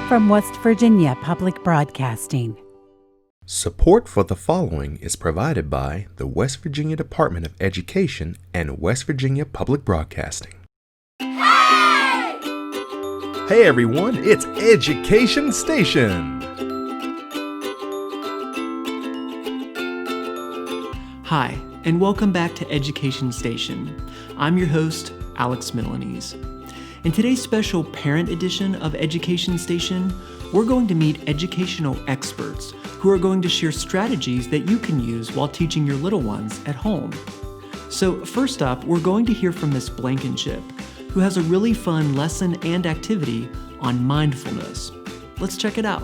from West Virginia Public Broadcasting. Support for the following is provided by the West Virginia Department of Education and West Virginia Public Broadcasting. Hey! Hey everyone, it's Education Station! Hi, and welcome back to Education Station. I'm your host, Alex Milanese. In today's special parent edition of Education Station, we're going to meet educational experts who are going to share strategies that you can use while teaching your little ones at home. So first up, we're going to hear from Ms. Blankenship, who has a really fun lesson and activity on mindfulness. Let's check it out.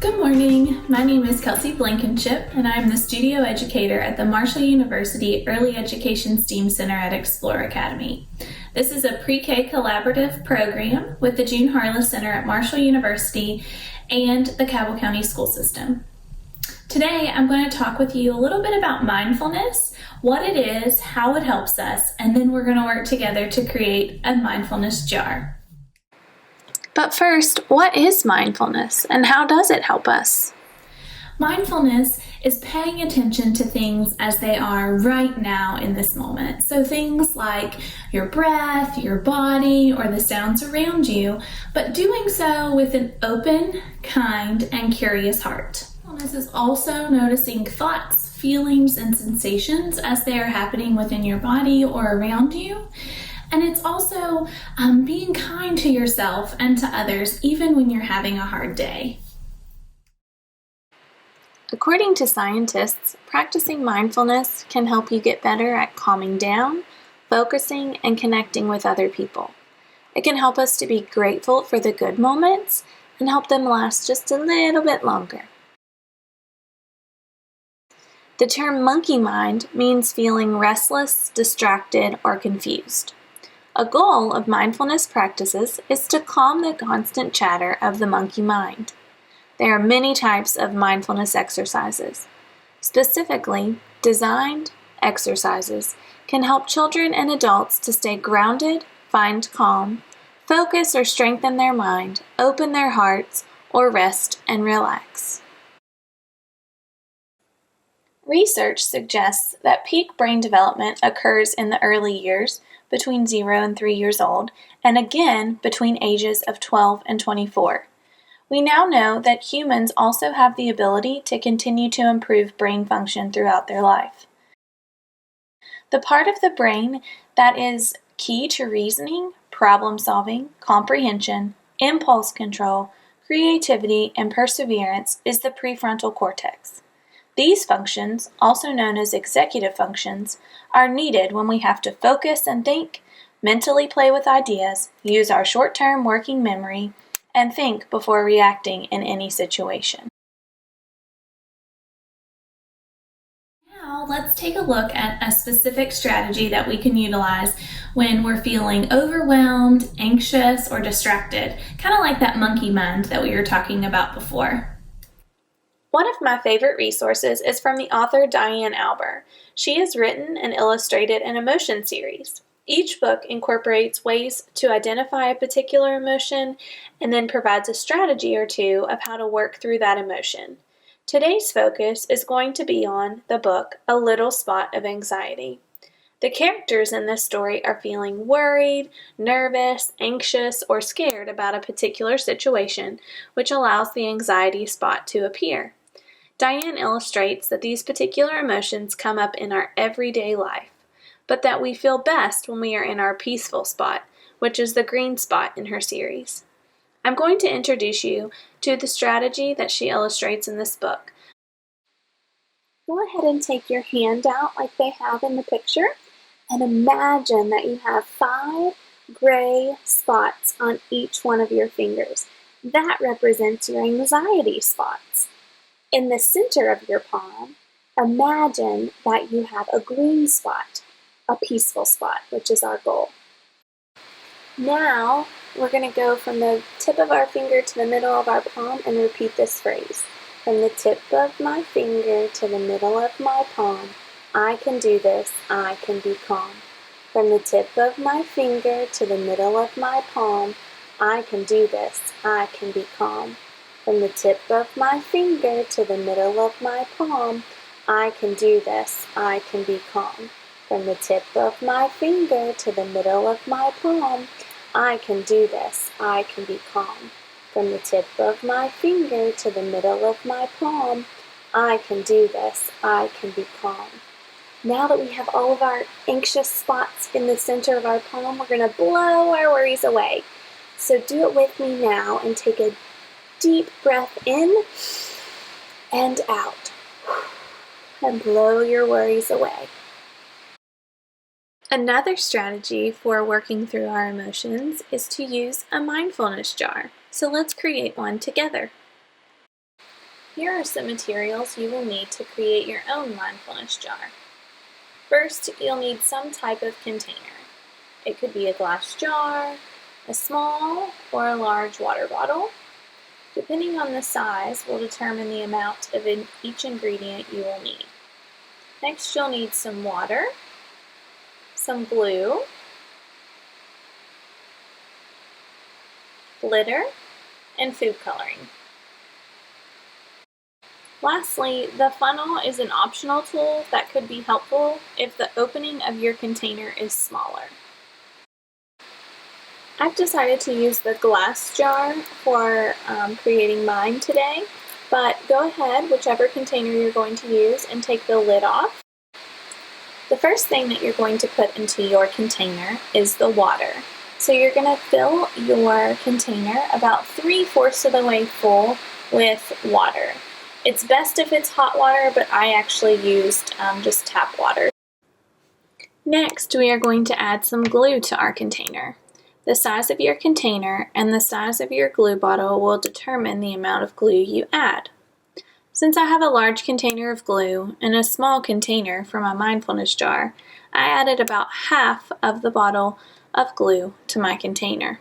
Good morning, my name is Kelsey Blankenship, and I'm the studio educator at the Marshall University Early Education STEAM Center at Explore Academy. This is a pre-K collaborative program with the June Harless Center at Marshall University and the Cabell County School System. Today, I'm going to talk with you a little bit about mindfulness, what it is, how it helps us, and then we're going to work together to create a mindfulness jar. But first, what is mindfulness and how does it help us? Mindfulness is paying attention to things as they are right now in this moment. So things like your breath, your body, or the sounds around you, but doing so with an open, kind, and curious heart. Mindfulness is also noticing thoughts, feelings, and sensations as they are happening within your body or around you. And it's also being kind to yourself and to others, even when you're having a hard day. According to scientists, practicing mindfulness can help you get better at calming down, focusing, and connecting with other people. It can help us to be grateful for the good moments and help them last just a little bit longer. The term monkey mind means feeling restless, distracted, or confused. A goal of mindfulness practices is to calm the constant chatter of the monkey mind. There are many types of mindfulness exercises. Specifically, designed exercises can help children and adults to stay grounded, find calm, focus or strengthen their mind, open their hearts, or rest and relax. Research suggests that peak brain development occurs in the early years, between 0 and 3 years old, and again between ages of 12 and 24. We now know that humans also have the ability to continue to improve brain function throughout their life. The part of the brain that is key to reasoning, problem solving, comprehension, impulse control, creativity, and perseverance is the prefrontal cortex. These functions, also known as executive functions, are needed when we have to focus and think, mentally play with ideas, use our short-term working memory, and think before reacting in any situation. Now, let's take a look at a specific strategy that we can utilize when we're feeling overwhelmed, anxious, or distracted, kind of like that monkey mind that we were talking about before. One of my favorite resources is from the author Diane Alber. She has written and illustrated an emotion series. Each book incorporates ways to identify a particular emotion and then provides a strategy or two of how to work through that emotion. Today's focus is going to be on the book A Little Spot of Anxiety. The characters in this story are feeling worried, nervous, anxious, or scared about a particular situation, which allows the anxiety spot to appear. Diane illustrates that these particular emotions come up in our everyday life, but that we feel best when we are in our peaceful spot, which is the green spot in her series. I'm going to introduce you to the strategy that she illustrates in this book. Go ahead and take your hand out like they have in the picture, and imagine that you have 5 gray spots on each one of your fingers. That represents your anxiety spots. In the center of your palm, imagine that you have a green spot, a peaceful spot, which is our goal. Now, we're going to go from the tip of our finger to the middle of our palm and repeat this phrase. From the tip of my finger to the middle of my palm, I can do this, I can be calm. From the tip of my finger to the middle of my palm, I can do this. I can be calm. From the tip of my finger to the middle of my palm, I can do this. I can be calm. From the tip of my finger to the middle of my palm, I can do this. I can be calm. From the tip of my finger to the middle of my palm, I can do this. I can be calm. Now that we have all of our anxious spots in the center of our palm, we're going to blow our worries away. So do it with me now and take a deep breath in and out. And blow your worries away. Another strategy for working through our emotions is to use a mindfulness jar. So let's create one together. Here are some materials you will need to create your own mindfulness jar. First, you'll need some type of container. It could be a glass jar, a small or a large water bottle. Depending on the size will determine the amount of each ingredient you will need. Next, you'll need some water, some glue, glitter, and food coloring. Lastly, the funnel is an optional tool that could be helpful if the opening of your container is smaller. I've decided to use the glass jar for creating mine today, but go ahead, whichever container you're going to use, and take the lid off. The first thing that you're going to put into your container is the water. So you're going to fill your container about 3/4 of the way full with water. It's best if it's hot water, but I actually used just tap water. Next, we are going to add some glue to our container. The size of your container and the size of your glue bottle will determine the amount of glue you add. Since I have a large container of glue and a small container for my mindfulness jar, I added about half of the bottle of glue to my container.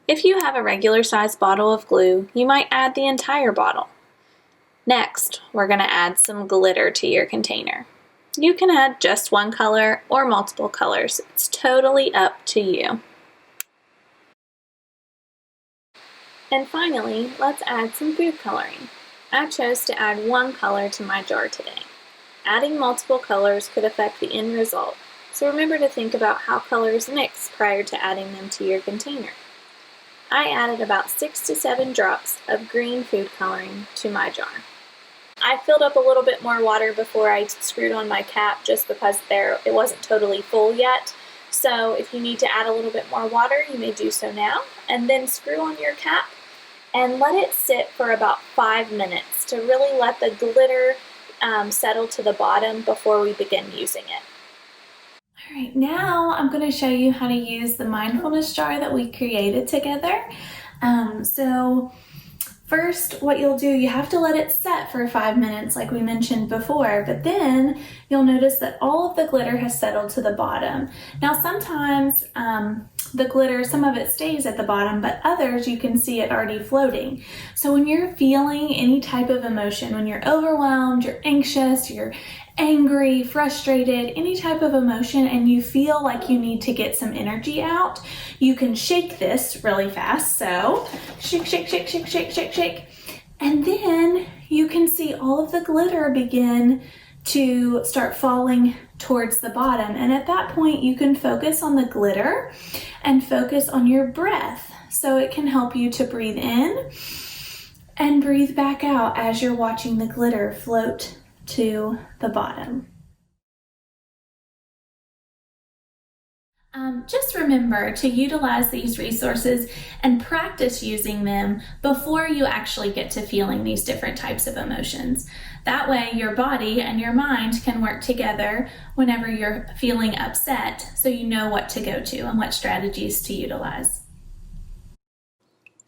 If you have a regular sized bottle of glue, you might add the entire bottle. Next, we're going to add some glitter to your container. You can add just one color or multiple colors. It's totally up to you. And finally, let's add some food coloring. I chose to add one color to my jar today. Adding multiple colors could affect the end result, so remember to think about how colors mix prior to adding them to your container. I added about 6 to 7 drops of green food coloring to my jar. I filled up a little bit more water before I screwed on my cap just because it wasn't totally full yet. So if you need to add a little bit more water, you may do so now, and then screw on your cap and let it sit for about 5 minutes to really let the glitter settle to the bottom before we begin using it. All right, now I'm going to show you how to use the mindfulness jar that we created together. First, what you'll do, you have to let it set for 5 minutes like we mentioned before, but then you'll notice that all of the glitter has settled to the bottom. Now sometimes the glitter, some of it stays at the bottom, but others you can see it already floating. So when you're feeling any type of emotion, when you're overwhelmed, you're anxious, you're angry, frustrated, any type of emotion, and you feel like you need to get some energy out, you can shake this really fast. So shake, shake, shake, shake, shake, shake, shake. And then you can see all of the glitter begin to start falling towards the bottom. And at that point, you can focus on the glitter and focus on your breath. So it can help you to breathe in and breathe back out as you're watching the glitter float to the bottom. Just remember to utilize these resources and practice using them before you actually get to feeling these different types of emotions. That way your body and your mind can work together whenever you're feeling upset, so you know what to go to and what strategies to utilize.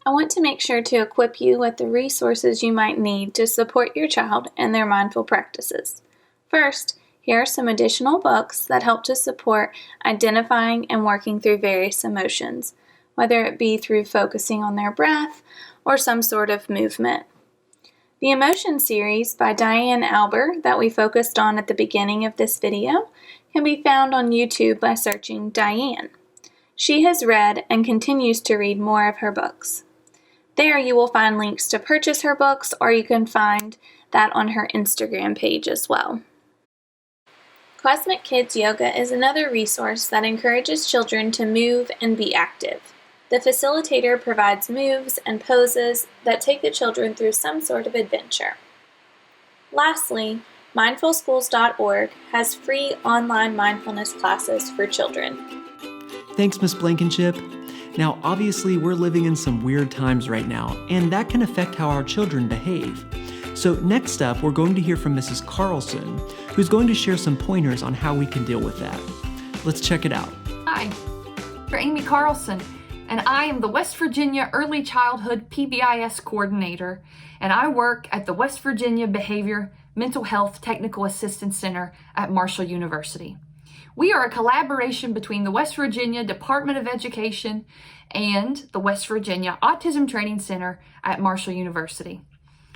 I want to make sure to equip you with the resources you might need to support your child in their mindful practices. First, here are some additional books that help to support identifying and working through various emotions, whether it be through focusing on their breath or some sort of movement. The Emotion series by Diane Alber that we focused on at the beginning of this video can be found on YouTube by searching Diane. She has read and continues to read more of her books. There you will find links to purchase her books, or you can find that on her Instagram page as well. Cosmic Kids Yoga is another resource that encourages children to move and be active. The facilitator provides moves and poses that take the children through some sort of adventure. Lastly, mindfulschools.org has free online mindfulness classes for children. Thanks, Miss Blankenship. Now, obviously, we're living in some weird times right now, and that can affect how our children behave. So next up, we're going to hear from Mrs. Carlson, who's going to share some pointers on how we can deal with that. Let's check it out. Hi, I'm Amy Carlson, and I am the West Virginia Early Childhood PBIS Coordinator, and I work at the West Virginia Behavior Mental Health Technical Assistance Center at Marshall University. We are a collaboration between the West Virginia Department of Education and the West Virginia Autism Training Center at Marshall University.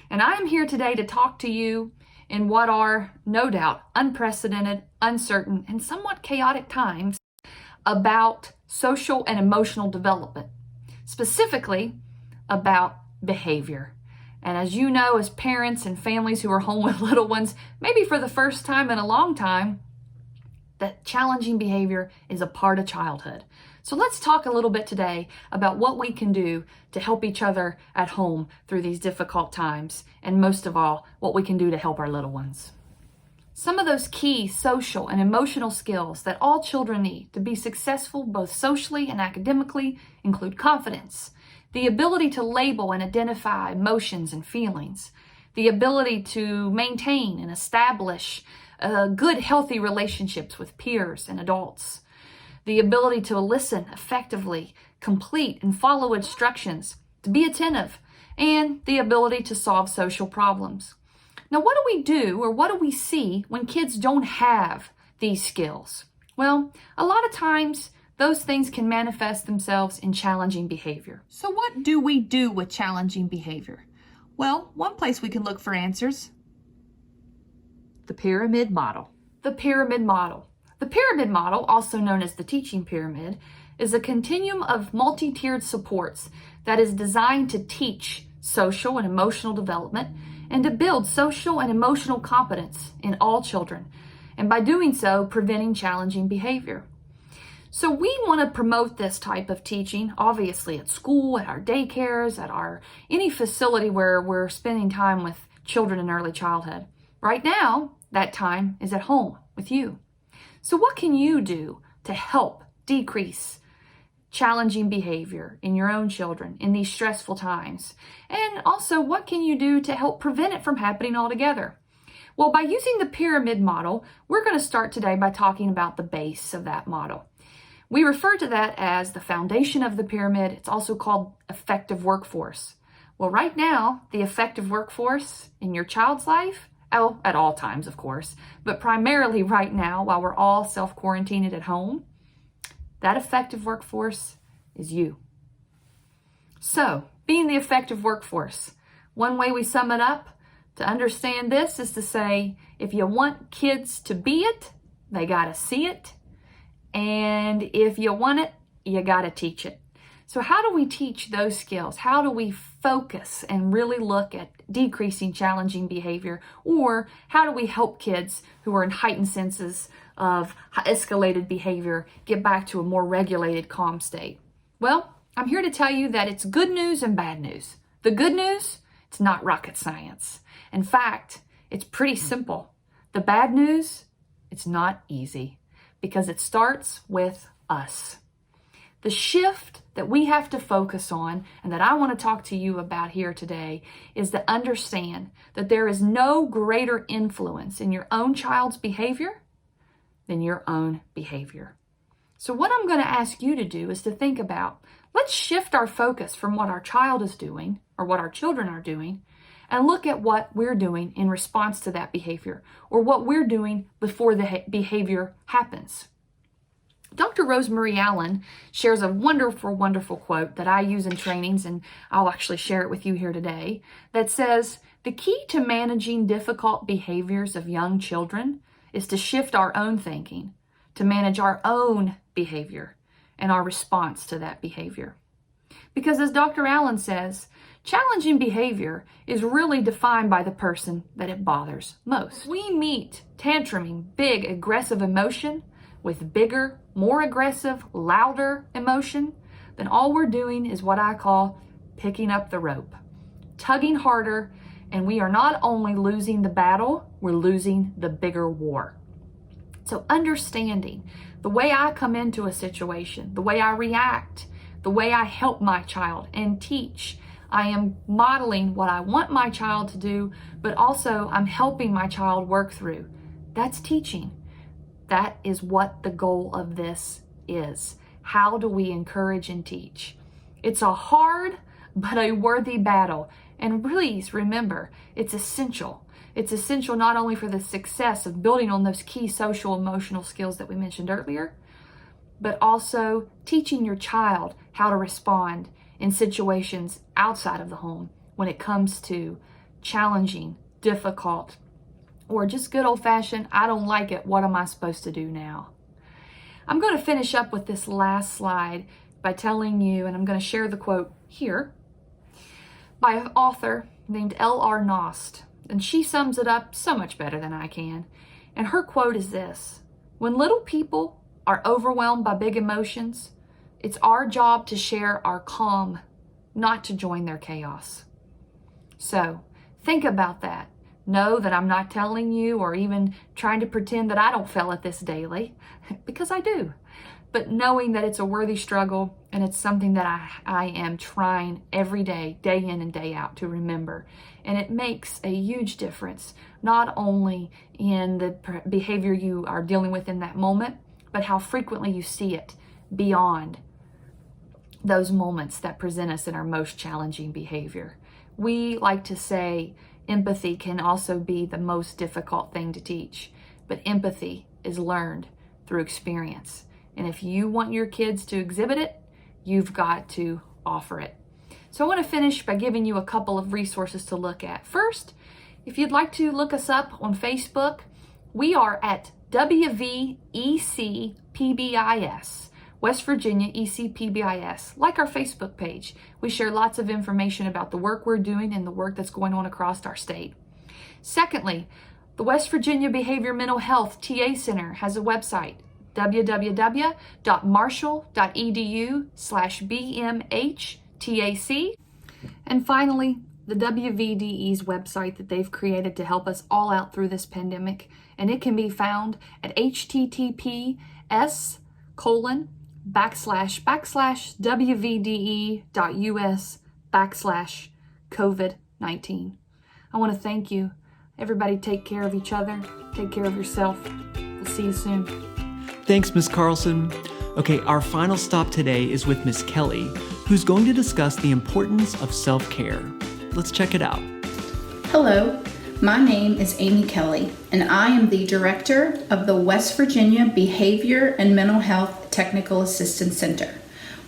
And I am here today to talk to you in what are, no doubt, unprecedented, uncertain, and somewhat chaotic times about social and emotional development, specifically about behavior. And as you know, as parents and families who are home with little ones, maybe for the first time in a long time, that challenging behavior is a part of childhood. So let's talk a little bit today about what we can do to help each other at home through these difficult times, and most of all, what we can do to help our little ones. Some of those key social and emotional skills that all children need to be successful both socially and academically include confidence, the ability to label and identify emotions and feelings, the ability to maintain and establish good, healthy relationships with peers and adults, the ability to listen effectively, complete and follow instructions, to be attentive, and the ability to solve social problems. Now, what do we do, or what do we see when kids don't have these skills? Well, a lot of times those things can manifest themselves in challenging behavior. So what do we do with challenging behavior? Well, one place we can look for answers. The pyramid model. The pyramid model. The pyramid model, also known as the teaching pyramid, is a continuum of multi-tiered supports that is designed to teach social and emotional development and to build social and emotional competence in all children, and by doing so, preventing challenging behavior. So we want to promote this type of teaching, obviously at school, at our daycares, at any facility where we're spending time with children in early childhood. Right now, that time is at home with you. So what can you do to help decrease challenging behavior in your own children in these stressful times? And also, what can you do to help prevent it from happening altogether? Well, by using the pyramid model, we're going to start today by talking about the base of that model. We refer to that as the foundation of the pyramid. It's also called effective workforce. Well, right now, the effective workforce in your child's life, at all times, of course, but primarily right now, while we're all self-quarantined at home, that effective workforce is you. So, being the effective workforce, one way we sum it up to understand this is to say, if you want kids to be it, they gotta see it. And if you want it, you gotta teach it. So how do we teach those skills? How do we focus and really look at decreasing challenging behavior? Or how do we help kids who are in heightened senses of escalated behavior get back to a more regulated, calm state? Well, I'm here to tell you that it's good news and bad news. The good news, it's not rocket science. In fact, it's pretty simple. The bad news, it's not easy because it starts with us. The shift that we have to focus on and that I want to talk to you about here today is to understand that there is no greater influence in your own child's behavior than your own behavior. So what I'm going to ask you to do is to think about, let's shift our focus from what our child is doing or what our children are doing and look at what we're doing in response to that behavior or what we're doing before the behavior happens. Dr. Rosemary Allen shares a wonderful, wonderful quote that I use in trainings, and I'll actually share it with you here today, that says, the key to managing difficult behaviors of young children is to shift our own thinking, to manage our own behavior, and our response to that behavior. Because as Dr. Allen says, challenging behavior is really defined by the person that it bothers most. We meet tantruming, big, aggressive emotion with bigger, more aggressive, louder emotion, then all we're doing is what I call picking up the rope, tugging harder, and we are not only losing the battle, we're losing the bigger war. So understanding the way I come into a situation, the way I react, the way I help my child and teach, I am modeling what I want my child to do, but also I'm helping my child work through. That's teaching. That is what the goal of this is. How do we encourage and teach? It's a hard but a worthy battle. And please remember, it's essential. It's essential not only for the success of building on those key social emotional skills that we mentioned earlier, but also teaching your child how to respond in situations outside of the home when it comes to challenging, difficult, or just good old-fashioned, I don't like it, what am I supposed to do now? I'm going to finish up with this last slide by telling you, and I'm going to share the quote here, by an author named L.R. Nost, and she sums it up so much better than I can. And her quote is this: when little people are overwhelmed by big emotions, it's our job to share our calm, not to join their chaos. So think about that. Know that I'm not telling you or even trying to pretend that I don't feel it this daily, because I do. But knowing that it's a worthy struggle and it's something that I am trying every day, day in and day out, to remember. And it makes a huge difference, not only in the behavior you are dealing with in that moment, but how frequently you see it beyond those moments that present us in our most challenging behavior. We like to say empathy can also be the most difficult thing to teach, but empathy is learned through experience. And if you want your kids to exhibit it, you've got to offer it. So I want to finish by giving you a couple of resources to look at. First, if you'd like to look us up on Facebook, we are at WVECPBIS, West Virginia ECPBIS, like our Facebook page. We share lots of information about the work we're doing and the work that's going on across our state. Secondly, the West Virginia Behavior Mental Health TA Center has a website, www.marshall.edu/BMHTAC. And finally, the WVDE's website that they've created to help us all out through this pandemic. And it can be found at https://wvde.us/COVID-19. I want to thank you. Everybody take care of each other. Take care of yourself. We'll see you soon. Thanks, Ms. Carlson. Okay, our final stop today is with Ms. Kelly, who's going to discuss the importance of self-care. Let's check it out. Hello, my name is Amy Kelly, and I am the director of the West Virginia Behavior and Mental Health Technical Assistance Center.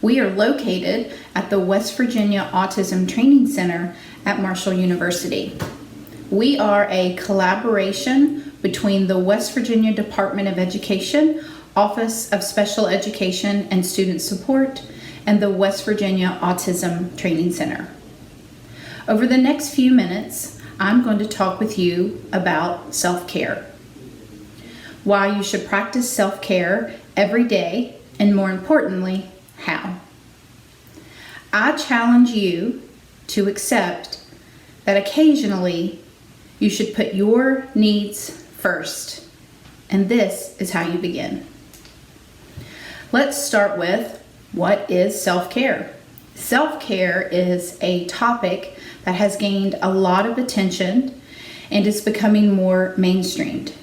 We are located at the West Virginia Autism Training Center at Marshall University. We are a collaboration between the West Virginia Department of Education, Office of Special Education and Student Support, and the West Virginia Autism Training Center. Over the next few minutes, I'm going to talk with you about self-care, why you should practice self-care every day, and more importantly, how. I challenge you to accept that occasionally you should put your needs first, and this is how you begin. Let's start with, what is self-care? Self-care is a topic that has gained a lot of attention and is becoming more mainstreamed.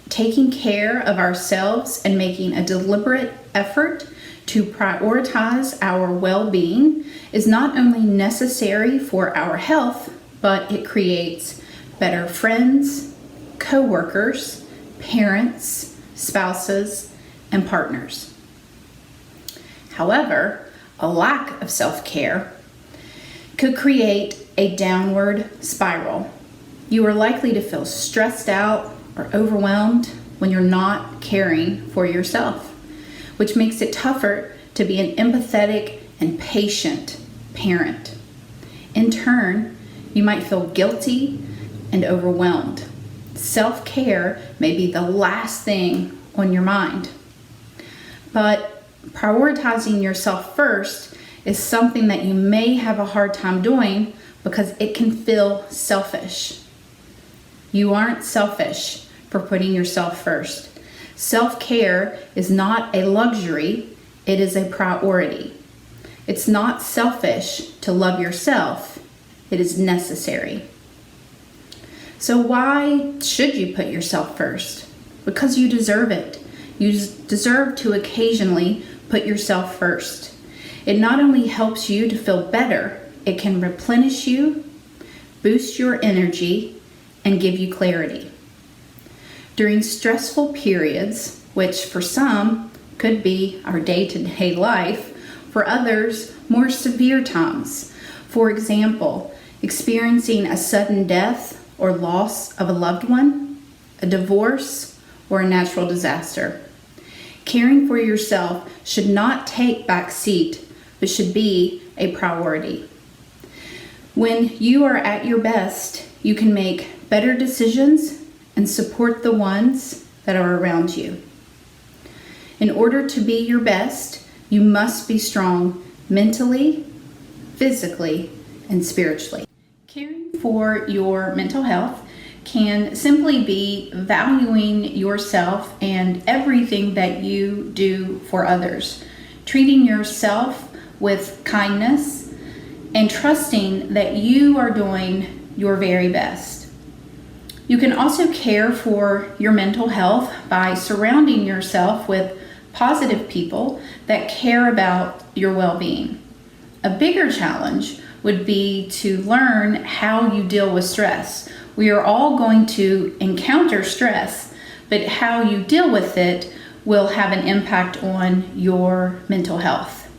Taking care of ourselves and making a deliberate effort to prioritize our well-being is not only necessary for our health, but it creates better friends, co-workers, parents, spouses, and partners. However, a lack of self-care could create a downward spiral. You are likely to feel stressed out or overwhelmed when you're not caring for yourself, which makes it tougher to be an empathetic and patient parent. In turn, you might feel guilty and overwhelmed. Self-care may be the last thing on your mind. But prioritizing yourself first is something that you may have a hard time doing because it can feel selfish. You aren't selfish for putting yourself first. Self-care is not a luxury, it is a priority. It's not selfish to love yourself, it is necessary. So why should you put yourself first? Because you deserve it. You deserve to occasionally put yourself first. It not only helps you to feel better, it can replenish you, boost your energy, and give you clarity. During stressful periods, which for some could be our day-to-day life, for others, more severe times. For example, experiencing a sudden death or loss of a loved one, a divorce, or a natural disaster. Caring for yourself should not take back seat, but should be a priority. When you are at your best, you can make better decisions and support the ones that are around you. In order to be your best, you must be strong mentally, physically, and spiritually. Caring for your mental health can simply be valuing yourself and everything that you do for others, treating yourself with kindness, and trusting that you are doing your very best. You can also care for your mental health by surrounding yourself with positive people that care about your well-being. A bigger challenge would be to learn how you deal with stress. We are all going to encounter stress, but how you deal with it will have an impact on your mental health.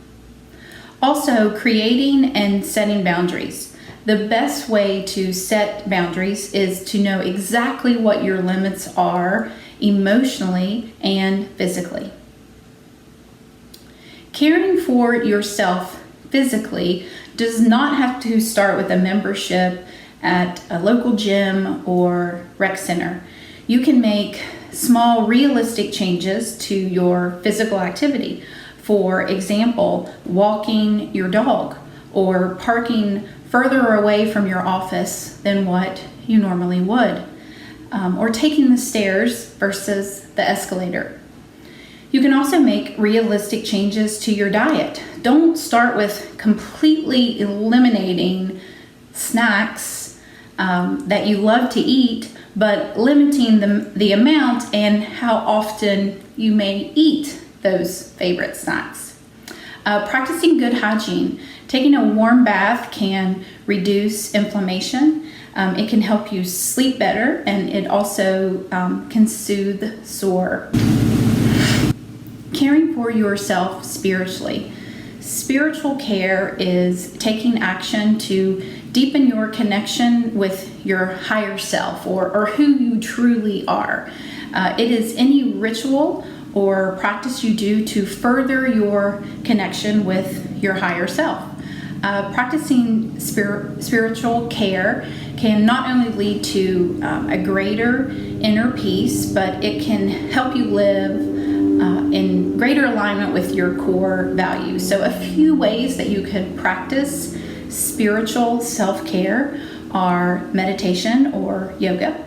Also, creating and setting boundaries. The best way to set boundaries is to know exactly what your limits are emotionally and physically. Caring for yourself physically does not have to start with a membership at a local gym or rec center. You can make small, realistic changes to your physical activity. For example, walking your dog or parking further away from your office than what you normally would, or taking the stairs versus the escalator. You can also make realistic changes to your diet. Don't start with completely eliminating snacks that you love to eat, but limiting the amount and how often you may eat those favorite snacks. Practicing good hygiene. Taking a warm bath can reduce inflammation. It can help you sleep better, and it also can soothe sore. Caring for yourself spiritually. Spiritual care is taking action to deepen your connection with your higher self or who you truly are. It is any ritual or practice you do to further your connection with your higher self. Practicing spiritual care can not only lead to a greater inner peace, but it can help you live in greater alignment with your core values. So a few ways that you can practice spiritual self-care are meditation or yoga,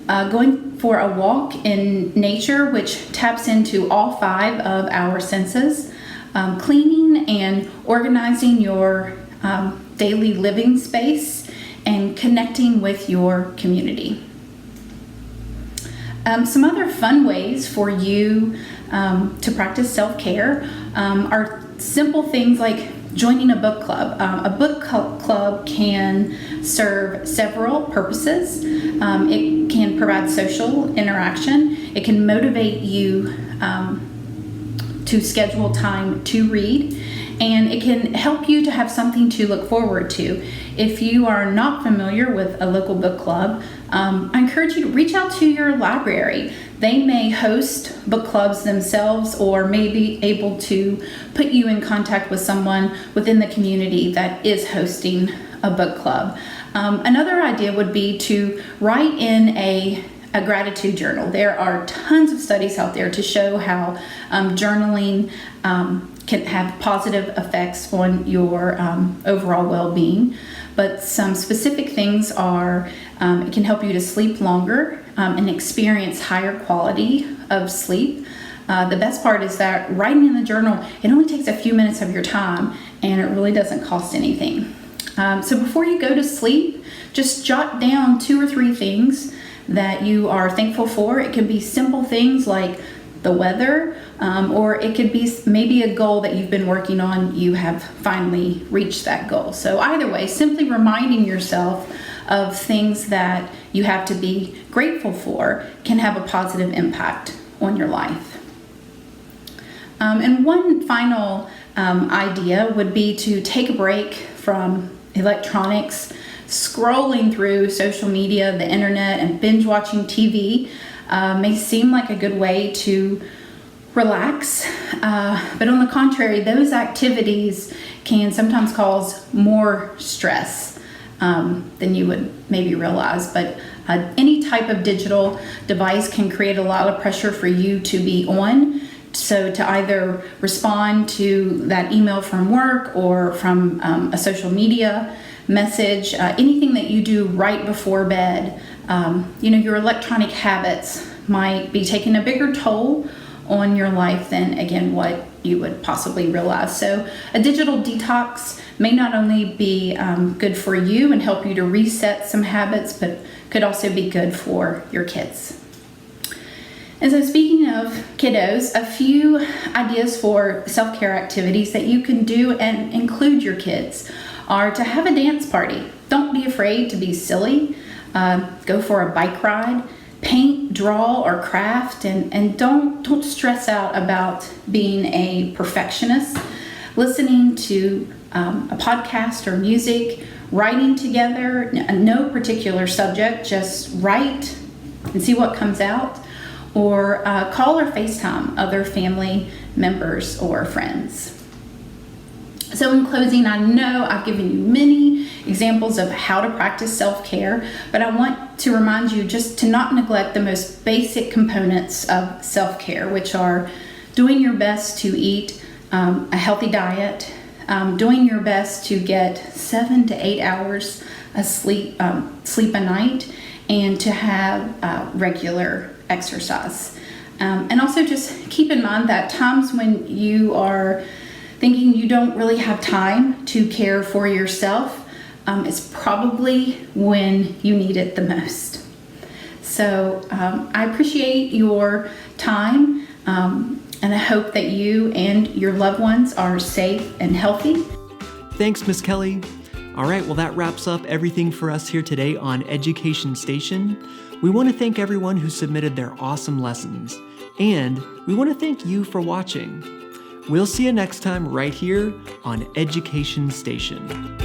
going for a walk in nature, which taps into all 5 of our senses, cleaning and organizing your daily living space, and connecting with your community. Some other fun ways for you to practice self-care are simple things like joining a book club. A book club can serve several purposes. It can provide social interaction. It can motivate you to schedule time to read, and it can help you to have something to look forward to. If you are not familiar with a local book club, I encourage you to reach out to your library. They may host book clubs themselves or may be able to put you in contact with someone within the community that is hosting a book club. Another idea would be to write in a gratitude journal. There are tons of studies out there to show how journaling can have positive effects on your overall well-being. But some specific things are it can help you to sleep longer and experience higher quality of sleep. The best part is that writing in the journal, it only takes a few minutes of your time and it really doesn't cost anything. So before you go to sleep, just jot down 2 or 3 things that you are thankful for. It can be simple things like the weather, or it could be maybe a goal that you've been working on, you have finally reached that goal. So either way, simply reminding yourself of things that you have to be grateful for can have a positive impact on your life. And one final idea would be to take a break from electronics. Scrolling through social media, the internet, and binge watching TV may seem like a good way to relax, but on the contrary, those activities can sometimes cause more stress than you would maybe realize. But any type of digital device can create a lot of pressure for you to be on. So to either respond to that email from work or from a social media message, anything that you do right before bed, your electronic habits might be taking a bigger toll on your life than, again, what you would possibly realize. So a digital detox may not only be good for you and help you to reset some habits, but could also be good for your kids. And so speaking of kiddos, a few ideas for self-care activities that you can do and include your kids are to have a dance party. Don't be afraid to be silly. Go for a bike ride, paint, draw, or craft, and don't stress out about being a perfectionist. Listening to a podcast or music, writing together, no particular subject, just write and see what comes out, or call or FaceTime other family members or friends. So in closing, I know I've given you many examples of how to practice self-care, but I want to remind you just to not neglect the most basic components of self-care, which are doing your best to eat a healthy diet, doing your best to get 7 to 8 hours of sleep a night, and to have regular exercise. And also just keep in mind that times when you are thinking you don't really have time to care for yourself, it's probably when you need it the most. So I appreciate your time, and I hope that you and your loved ones are safe and healthy. Thanks, Miss Kelly. All right, well, that wraps up everything for us here today on Education Station. We want to thank everyone who submitted their awesome lessons, and we want to thank you for watching. We'll see you next time right here on Education Station.